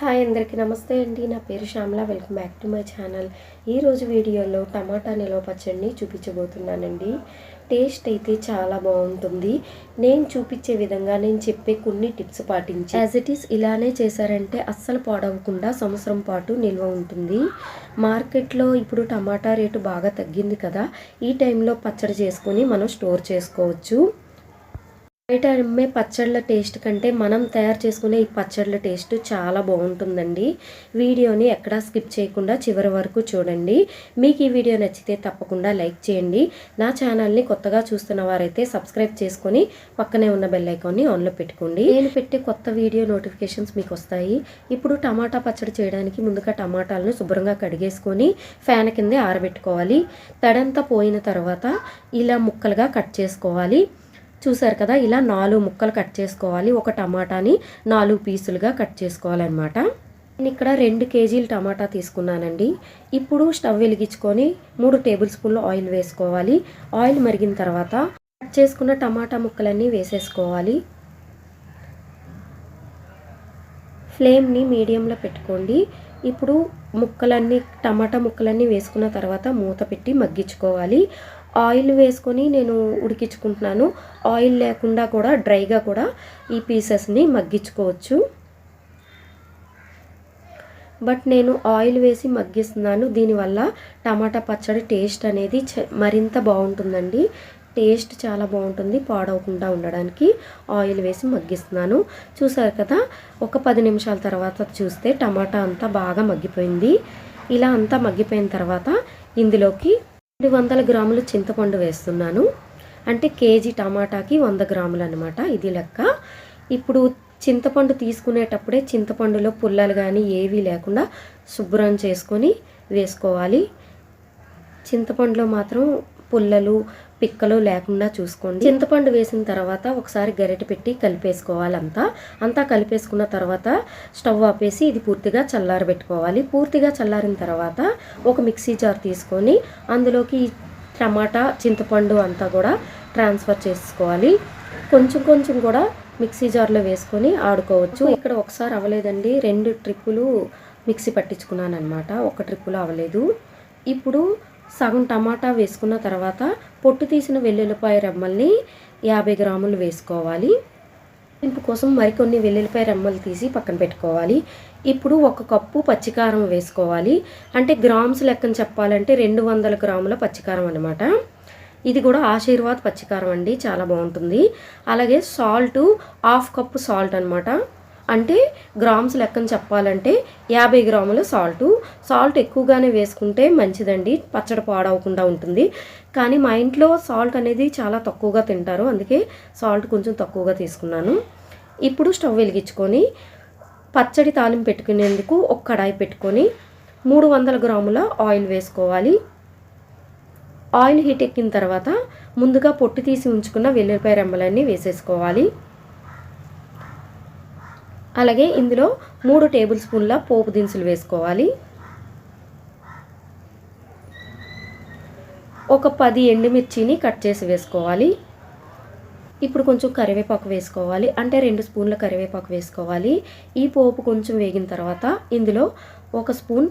Hi అందరికీ నమస్తే అండి. నా పేరు Shyamala. Welcome back to my channel. ఈరోజు వీడియోలో టమాటా నిల్వ పచ్చడిని చూపించబోతున్నానండి. టేస్ట్ అయితే చాలా బాగుంటుంది. నేను చూపించే విధంగా నేను చెప్పే కొన్ని టిప్స్ పాటించి యాజ్ ఇట్ ఈస్ ఇలానే చేశారంటే అస్సలు పాడవకుండా సంవత్సరం పాటు నిల్వ ఉంటుంది. మార్కెట్లో ఇప్పుడు టమాటా రేటు బాగా తగ్గింది కదా, ఈ టైంలో పచ్చడి చేసుకొని మనం స్టోర్ చేసుకోవచ్చు. బయట అమ్మే పచ్చళ్ళ టేస్ట్ కంటే మనం తయారు చేసుకునే ఈ పచ్చళ్ళ టేస్ట్ చాలా బాగుంటుందండి. వీడియోని ఎక్కడా స్కిప్ చేయకుండా చివరి వరకు చూడండి. మీకు ఈ వీడియో నచ్చితే తప్పకుండా లైక్ చేయండి. నా ఛానల్ని కొత్తగా చూస్తున్న వారైతే సబ్స్క్రైబ్ చేసుకొని పక్కనే ఉన్న బెల్ ఐకాన్ని ఆన్లో పెట్టుకోండి. నేను పెట్టే కొత్త వీడియో నోటిఫికేషన్స్ మీకు వస్తాయి. ఇప్పుడు టమాటా పచ్చడి చేయడానికి ముందుగా టమాటాలను శుభ్రంగా కడిగేసుకొని ఫ్యాన్ కిందే ఆరబెట్టుకోవాలి. తడంతా పోయిన తర్వాత ఇలా ముక్కలుగా కట్ చేసుకోవాలి. చూసారు కదా, ఇలా 4 ముక్కలు కట్ చేసుకోవాలి. ఒక టమాటాని 4 పీసులుగా కట్ చేసుకోవాలన్నమాట. నేను ఇక్కడ 2 కేజీలు టమాటా తీసుకున్నానండి. ఇప్పుడు స్టవ్ వెలిగించుకొని 3 టేబుల్ స్పూన్లు ఆయిల్ వేసుకోవాలి. ఆయిల్ మరిగిన తర్వాత కట్ చేసుకున్న టమాటా ముక్కలన్నీ వేసేసుకోవాలి. ఫ్లేమ్ని మీడియంలో పెట్టుకోండి. ఇప్పుడు టమాటా ముక్కలన్నీ వేసుకున్న తర్వాత మూత పెట్టి మగ్గించుకోవాలి. ఆయిల్ వేసుకొని నేను ఉడికించుకుంటున్నాను. ఆయిల్ లేకుండా కూడా డ్రైగా కూడా ఈ పీసెస్ని మగ్గించుకోవచ్చు. బట్ నేను ఆయిల్ వేసి మగ్గిస్తున్నాను. దీనివల్ల టమాటా పచ్చడి టేస్ట్ అనేది మరింత బాగుంటుందండి. టేస్ట్ చాలా బాగుంటుంది. పాడవకుండా ఉండడానికి ఆయిల్ వేసి మగ్గిస్తున్నాను. చూసారు కదా, ఒక 10 నిమిషాల తర్వాత చూస్తే టమాటా అంతా బాగా మగ్గిపోయింది. ఇలా అంతా మగ్గిపోయిన తర్వాత ఇందులోకి 200 గ్రాములు చింతపండు వేస్తున్నాను. అంటే కేజీ టమాటాకి 100 గ్రాములు అనమాట, ఇది లెక్క. ఇప్పుడు చింతపండు తీసుకునేటప్పుడే చింతపండులో పుల్లలు కానీ ఏవీ లేకుండా శుభ్రం చేసుకొని వేసుకోవాలి. చింతపండులో మాత్రం పుల్లలు పిక్కలు లేకుండా చూసుకోండి. చింతపండు వేసిన తర్వాత ఒకసారి గరిటె పెట్టి కలిపేసుకోవాలి. అంతా కలిపేసుకున్న తర్వాత స్టవ్ ఆపేసి ఇది పూర్తిగా చల్లారబెట్టుకోవాలి. పూర్తిగా చల్లారిన తర్వాత ఒక మిక్సీ జార్ తీసుకొని అందులోకి టమాటా చింతపండు అంతా కూడా ట్రాన్స్ఫర్ చేసుకోవాలి. కొంచెం కూడా మిక్సీ జార్లో వేసుకొని ఆడుకోవచ్చు. ఇక్కడ ఒకసారి అవ్వలేదండి, 2 ట్రిప్పులు మిక్సీ పట్టించుకున్నాను అనమాట. ఒక ట్రిప్పులో అవ్వలేదు. ఇప్పుడు సగం టమాటా వేసుకున్న తర్వాత పొట్టు తీసిన వెల్లుల్లిపాయ రెమ్మల్ని 50 గ్రాములు వేసుకోవాలి. ఇంపు కోసం మరికొన్ని వెల్లుల్లిపాయ రెమ్మలు తీసి పక్కన పెట్టుకోవాలి. ఇప్పుడు 1 కప్పు పచ్చికారం వేసుకోవాలి. అంటే గ్రామ్స్ లెక్కన చెప్పాలంటే 200 గ్రాముల పచ్చికారం అనమాట. ఇది కూడా ఆశీర్వాద్ పచ్చికారం అండి, చాలా బాగుంటుంది. అలాగే సాల్ట్ 1/2 కప్పు సాల్ట్ అనమాట. అంటే గ్రామ్స్ లెక్కన చెప్పాలంటే 50 గ్రాముల సాల్ట్ ఎక్కువగానే వేసుకుంటే మంచిదండి, పచ్చడి పాడవకుండా ఉంటుంది. కానీ మా ఇంట్లో సాల్ట్ అనేది చాలా తక్కువగా తింటారు, అందుకే సాల్ట్ కొంచెం తక్కువగా తీసుకున్నాను. ఇప్పుడు స్టవ్ వెలిగించుకొని పచ్చడి తాలింపు పెట్టుకునేందుకు ఒక కడాయి పెట్టుకొని 300 గ్రాముల ఆయిల్ వేసుకోవాలి. ఆయిల్ హీట్ ఎక్కిన తర్వాత ముందుగా పొట్టు తీసి ఉంచుకున్న వెల్లుల్లిపాయ రెమ్మలన్నీ వేసేసుకోవాలి. అలాగే ఇందులో 3 టేబుల్ స్పూన్ల పోపు దినుసులు వేసుకోవాలి. ఒక 10 ఎండుమిర్చిని కట్ చేసి వేసుకోవాలి. ఇప్పుడు కొంచెం కరివేపాకు వేసుకోవాలి. అంటే 2 స్పూన్ల కరివేపాకు వేసుకోవాలి. ఈ పోపు కొంచెం వేగిన తర్వాత ఇందులో 1 స్పూన్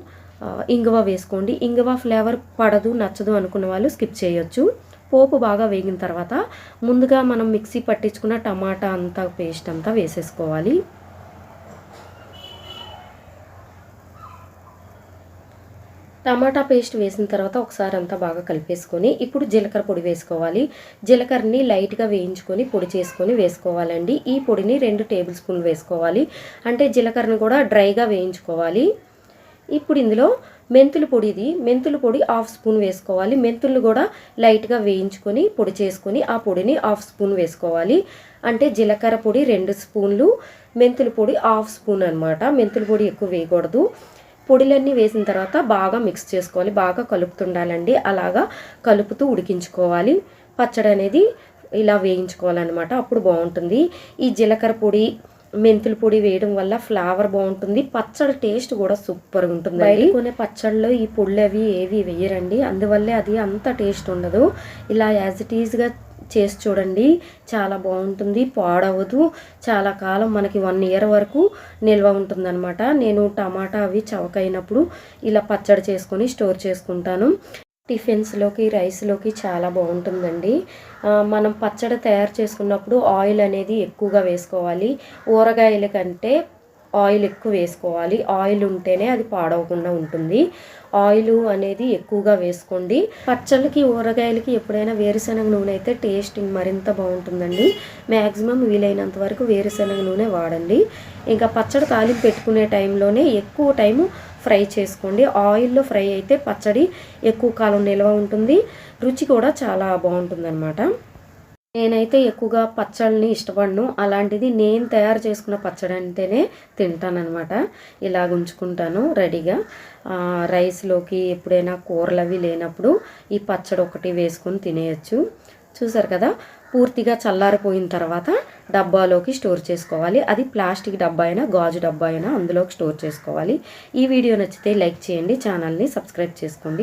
ఇంగువ వేసుకోండి. ఇంగువ ఫ్లేవర్ పడదు నచ్చదు అనుకున్న వాళ్ళు స్కిప్ చేయొచ్చు. పోపు బాగా వేగిన తర్వాత ముందుగా మనం మిక్సీ పట్టించుకున్న టమాటా పేస్ట్ అంతా వేసేసుకోవాలి. టమాటా పేస్ట్ వేసిన తర్వాత ఒకసారి అంతా బాగా కలిపేసుకొని ఇప్పుడు జీలకర్ర పొడి వేసుకోవాలి. జీలకర్రని లైట్గా వేయించుకొని పొడి చేసుకొని వేసుకోవాలండి. ఈ పొడిని 2 టేబుల్ స్పూన్లు వేసుకోవాలి. అంటే జీలకర్రని కూడా డ్రైగా వేయించుకోవాలి. ఇప్పుడు ఇందులో మెంతుల పొడి 1/2 స్పూన్ వేసుకోవాలి. మెంతులు కూడా లైట్గా వేయించుకొని పొడి చేసుకొని ఆ పొడిని 1/2 స్పూన్ వేసుకోవాలి. అంటే జీలకర్ర పొడి 2 స్పూన్లు, మెంతుల పొడి 1/2 స్పూన్ అనమాట. మెంతుల పొడి ఎక్కువ వేయకూడదు. పొడిలన్నీ వేసిన తర్వాత బాగా మిక్స్ చేసుకోవాలి. బాగా కలుపుతుండాలండి. అలాగా కలుపుతూ ఉడికించుకోవాలి. పచ్చడి అనేది ఇలా వేయించుకోవాలన్నమాట, అప్పుడు బాగుంటుంది. ఈ జీలకర్ర పొడి మెంతుల పొడి వేయడం వల్ల ఫ్లేవర్ బాగుంటుంది. పచ్చడి టేస్ట్ కూడా సూపర్గా ఉంటుంది. బయట కొనే పచ్చడిలో ఈ పొడులు అవి ఏవి వేయరండి, అందువల్లే అది అంత టేస్ట్ ఉండదు. ఇలా యాజ్ ఇట్ ఈజ్గా చేసి చూడండి, చాలా బాగుంటుంది, పాడవదు, చాలా కాలం మనకి 1 ఇయర్ వరకు నిల్వ ఉంటుందన్నమాట. నేను టమాటా అవి చవకైనప్పుడు ఇలా పచ్చడి చేసుకొని స్టోర్ చేసుకుంటాను. టిఫిన్స్లోకి, రైస్లోకి చాలా బాగుంటుందండి. మనం పచ్చడి తయారు చేసుకున్నప్పుడు ఆయిల్ అనేది ఎక్కువగా వేసుకోవాలి. ఊరగాయల కంటే ఆయిల్ ఎక్కువ వేసుకోవాలి. ఆయిల్ ఉంటేనే అది పాడవకుండా ఉంటుంది. ఆయిల్ అనేది ఎక్కువగా వేసుకోండి. పచ్చళ్ళకి, ఊరగాయలకి ఎప్పుడైనా వేరుశనగ నూనె అయితే టేస్టింగ్ మరింత బాగుంటుందండి. మ్యాక్సిమం వీలైనంత వరకు వేరుశనగ నూనె వాడండి. ఇంకా పచ్చడి తాలింపు పెట్టుకునే టైంలోనే ఎక్కువ టైము ఫ్రై చేసుకోండి. ఆయిల్లో ఫ్రై అయితే పచ్చడి ఎక్కువ కాలం నిల్వ ఉంటుంది, రుచి కూడా చాలా బాగుంటుందన్నమాట. నేనైతే ఎక్కువగా పచ్చళ్ళని ఇష్టపడను. అలాంటిది నేను తయారు చేసుకున్న పచ్చడి అంటేనే తింటానన్నమాట. ఇలాగ ఉంచుకుంటాను రెడీగా. రైస్లోకి ఎప్పుడైనా కూరలు అవి లేనప్పుడు ఈ పచ్చడి ఒకటి వేసుకొని తినేయచ్చు. చూసారు కదా, పూర్తిగా చల్లారిపోయిన తర్వాత డబ్బాలోకి స్టోర్ చేసుకోవాలి. అది ప్లాస్టిక్ డబ్బా అయినా, గాజు డబ్బా అయినా అందులోకి స్టోర్ చేసుకోవాలి. ఈ వీడియో నచ్చితే లైక్ చేయండి, ఛానల్ని సబ్స్క్రైబ్ చేసుకోండి.